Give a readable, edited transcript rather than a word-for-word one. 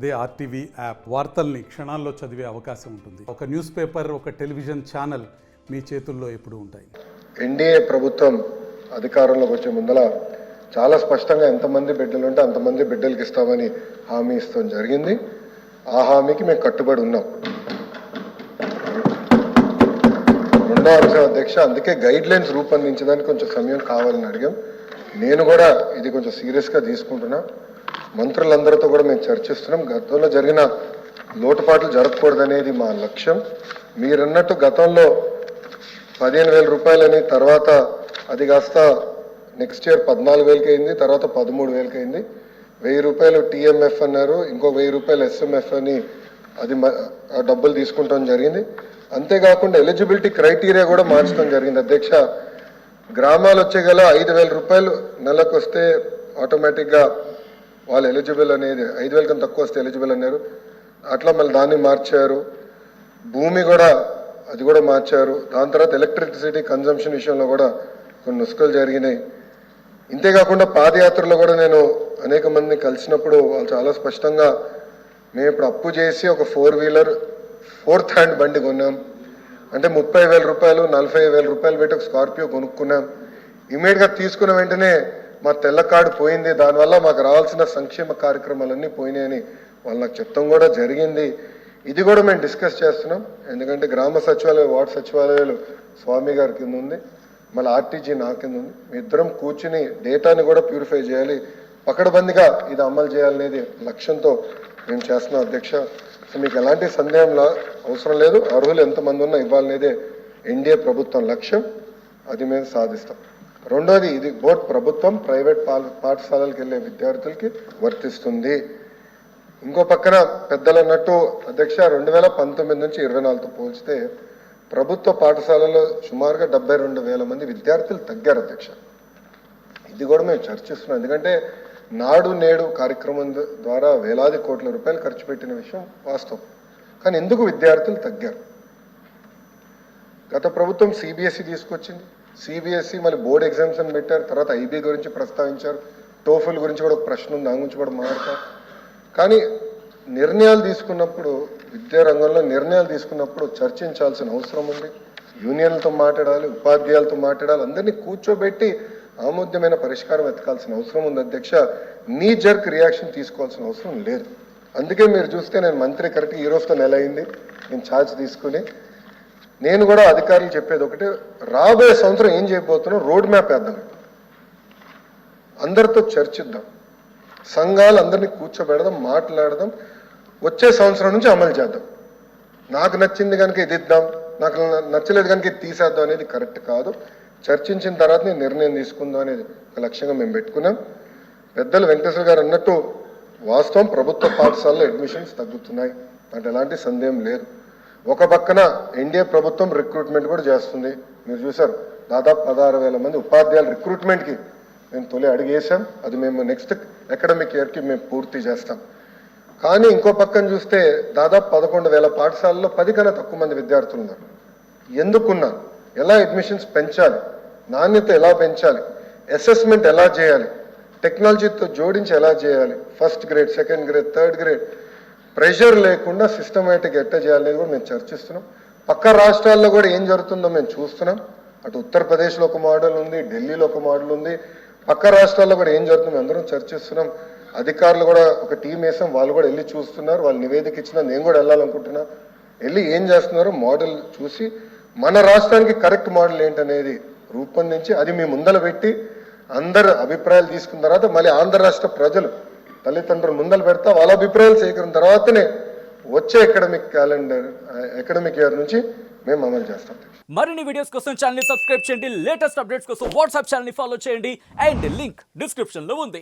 అదే RTV app వార్తల్ని క్షణాల్లో చదివే అవకాశం ఉంటుంది. ఒక న్యూస్ పేపర్, ఒక టెలివిజన్ ఛానల్ మీ చేతుల్లో ఎప్పుడూ ఉంటాయి. ఎన్డీఏ ప్రభుత్వం అధికారంలోకి వచ్చే ముందల చాలా స్పష్టంగా ఎంతమంది బిడ్డలు ఉంటే అంతమంది బిడ్డలకి ఇస్తామని హామీ ఇస్తాం జరిగింది. ఆ హామీకి మేము కట్టుబడి ఉన్నాం. రెండో అంశం అధ్యక్ష, అందుకే గైడ్ లైన్స్ రూపొందించడానికి కొంచెం సమయం కావాలని అడిగాం. నేను కూడా ఇది కొంచెం సీరియస్గా తీసుకుంటున్నా. మంత్రులందరితో కూడా మేము చర్చిస్తున్నాం. గతంలో జరిగిన లోటుపాట్లు జరగకూడదనేది మా లక్ష్యం. మీరన్నట్టు గతంలో 15,000 రూపాయలని, తర్వాత అది కాస్త నెక్స్ట్ ఇయర్ 14,000కి అయింది, తర్వాత 13,000కి అయింది. 1,000 రూపాయలు టీఎంఎఫ్ అన్నారు, ఇంకో 1,000 రూపాయలు ఎస్ఎంఎఫ్ అని అది ఆ డబ్బులు తీసుకుంటాం జరిగింది. అంతేకాకుండా ఎలిజిబిలిటీ క్రైటీరియా కూడా మార్చడం జరిగింది అధ్యక్ష. గ్రామాలు వచ్చే గల 5,000 రూపాయలు నెలకు వస్తే ఆటోమేటిక్గా వాళ్ళు ఎలిజిబుల్ అనేది, 5,000 కన్నా తక్కువ వస్తే ఎలిజిబుల్ అన్నారు. అట్లా మళ్ళీ దాన్ని మార్చారు. భూమి కూడా అది కూడా మార్చారు. దాని తర్వాత ఎలక్ట్రిసిటీ కన్జంప్షన్ విషయంలో కూడా కొన్ని నుసుకలు జరిగినాయి. ఇంతేకాకుండా పాదయాత్రలో కూడా నేను అనేక మందిని కలిసినప్పుడు వాళ్ళు చాలా స్పష్టంగా, మేము ఇప్పుడు అప్పు చేసి ఒక 4-వీలర్ 4th హ్యాండ్ బండి కొన్నాం అంటే 30,000 రూపాయలు 40,000 రూపాయలు పెట్టి ఒక స్కార్పియో కొనుక్కున్నాం. ఇమీడియట్గా తీసుకున్న వెంటనే మా తెల్ల కార్డు పోయింది, దానివల్ల మాకు రావాల్సిన సంక్షేమ కార్యక్రమాలన్నీ పోయినాయని వాళ్ళు నాకు చెప్తాం కూడా జరిగింది. ఇది కూడా మేము డిస్కస్ చేస్తున్నాం. ఎందుకంటే గ్రామ సచివాలయ, వార్డు సచివాలయాలు స్వామి గారి కింద ఉంది, మళ్ళీ ఆర్టీజీ నా కింద ఉంది. మీ ఇద్దరం కూర్చుని డేటాని కూడా ప్యూరిఫై చేయాలి, పకడ్బందీగా ఇది అమలు చేయాలనేది లక్ష్యంతో మేము చేస్తున్నాం అధ్యక్ష. సో మీకు ఎలాంటి సందేహంలా అవసరం లేదు. అర్హులు ఎంతమంది ఉన్నా ఇవ్వాలనేదే ఎన్డీఏ ప్రభుత్వం లక్ష్యం. అది మేము సాధిస్తాం. రెండోది, ఇది బోత్ ప్రభుత్వం ప్రైవేట్ పాఠశాలలకు వెళ్ళే విద్యార్థులకి వర్తిస్తుంది. ఇంకో పక్కన పెద్దలు అన్నట్టు అధ్యక్ష, 2019 నుంచి 24తో పోల్చితే ప్రభుత్వ పాఠశాలలో సుమారుగా 72,000 మంది విద్యార్థులు తగ్గారు అధ్యక్ష. ఇది కూడా మేము చర్చిస్తున్నాం. ఎందుకంటే నాడు నేడు కార్యక్రమం ద్వారా వేలాది కోట్ల రూపాయలు ఖర్చు పెట్టిన విషయం వాస్తవం. కానీ ఎందుకు విద్యార్థులు తగ్గారు? గత ప్రభుత్వం సిబిఎస్ఈ తీసుకొచ్చింది. సిబిఎస్ఈ మళ్ళీ బోర్డ్ ఎగ్జామ్స్ అని పెట్టారు. తర్వాత ఐబీ గురించి ప్రస్తావించారు. టోఫెల్ గురించి కూడా ఒక ప్రశ్న ఉంది, దాని గురించి కూడా మాట్లాడతారు. కానీ నిర్ణయాలు తీసుకున్నప్పుడు, విద్యా రంగంలో నిర్ణయాలు తీసుకున్నప్పుడు చర్చించాల్సిన అవసరం ఉంది. యూనియన్లతో మాట్లాడాలి, ఉపాధ్యాయులతో మాట్లాడాలి, అందరినీ కూర్చోబెట్టి ఆమోద్యమైన పరిష్కారం వెతకాల్సిన అవసరం ఉంది అధ్యక్ష. నీ జర్క్ రియాక్షన్ తీసుకోవాల్సిన అవసరం లేదు. అందుకే మీరు చూస్తే నేను మంత్రి కరెక్ట్గా ఈ రోజుతో నెల అయింది నేను ఛార్జ్ తీసుకుని. నేను కూడా అధికారులు చెప్పేది ఒకటే, రాబోయే సంవత్సరం ఏం చేయబోతున్నాం రోడ్ మ్యాప్ వేద్దాం, అందరితో చర్చిద్దాం, సంఘాలు అందరినీ కూర్చోబెడదాం, మాట్లాడదాం, వచ్చే సంవత్సరం నుంచి అమలు చేద్దాం. నాకు నచ్చింది కనుక ఇది ఇద్దాం, నాకు నచ్చలేదు కనుక ఇది తీసేద్దాం అనేది కరెక్ట్ కాదు. చర్చించిన తర్వాత నేను నిర్ణయం తీసుకుందాం అనేది ఒక లక్ష్యంగా మేము పెట్టుకున్నాం. పెద్దలు వెంకటేశ్వర గారు అన్నట్టు వాస్తవం, ప్రభుత్వ పాఠశాలలో అడ్మిషన్స్ తగ్గుతున్నాయి అంటే ఎలాంటి సందేహం లేదు. ఒక పక్కన ఎన్డీఏ ప్రభుత్వం రిక్రూట్మెంట్ కూడా చేస్తుంది. మీరు చూసారు, దాదాపు 16,000 మంది ఉపాధ్యాయుల రిక్రూట్మెంట్కి మేము తొలి అడిగేసాం. అది మేము నెక్స్ట్ అకాడమిక్ ఇయర్కి మేము పూర్తి చేస్తాం. కానీ ఇంకో పక్కన చూస్తే దాదాపు 11,000 పాఠశాలలో 10 కన్నా తక్కువ మంది విద్యార్థులు ఉన్నారు. ఎందుకున్నారు? ఎలా అడ్మిషన్స్ పెంచాలి, నాణ్యత ఎలా పెంచాలి, అసెస్మెంట్ ఎలా చేయాలి, టెక్నాలజీతో జోడించి ఎలా చేయాలి, first grade, second grade, third grade pressure లేకుండా సిస్టమేటిక్ ఎట్లా చేయాలనేది కూడా మేము చర్చిస్తున్నాం. పక్క రాష్ట్రాల్లో కూడా ఏం జరుగుతుందో మేము చూస్తున్నాం. అటు ఉత్తరప్రదేశ్లో ఒక మోడల్ ఉంది, ఢిల్లీలో ఒక మోడల్ ఉంది, పక్క రాష్ట్రాల్లో కూడా ఏం జరుగుతుందో అందరం చర్చిస్తున్నాం. అధికారులు కూడా ఒక టీం వేసాం, వాళ్ళు కూడా వెళ్ళి చూస్తున్నారు. వాళ్ళు నివేదిక ఇచ్చినా నేను కూడా వెళ్ళాలనుకుంటున్నా. వెళ్ళి ఏం చేస్తున్నారో మోడల్ చూసి మన రాష్ట్రానికి కరెక్ట్ మోడల్ ఏంటనేది రూపొందించి అది మీ ముందల పెట్టి అందరు అభిప్రాయాలు తీసుకున్న తర్వాత మళ్ళీ ఆంధ్ర రాష్ట్ర ప్రజలు తల్లిదండ్రులు ముందలు పెడతా వాళ్ళ అభిప్రాయాలు సేకరిన తర్వాతనే వచ్చే అకాడమిక్ ఇయర్ నుంచి మేము అమలు చేస్తాం. మరిన్ని వీడియోస్ కోసం ఛానల్ ని సబ్స్క్రైబ్ చేయండి. లేటెస్ట్ అప్డేట్స్ కోసం వాట్సాప్ ఛానల్ ని ఫాలో చేయండి. అండ్ లింక్ డిస్క్రిప్షన్ లో ఉంది.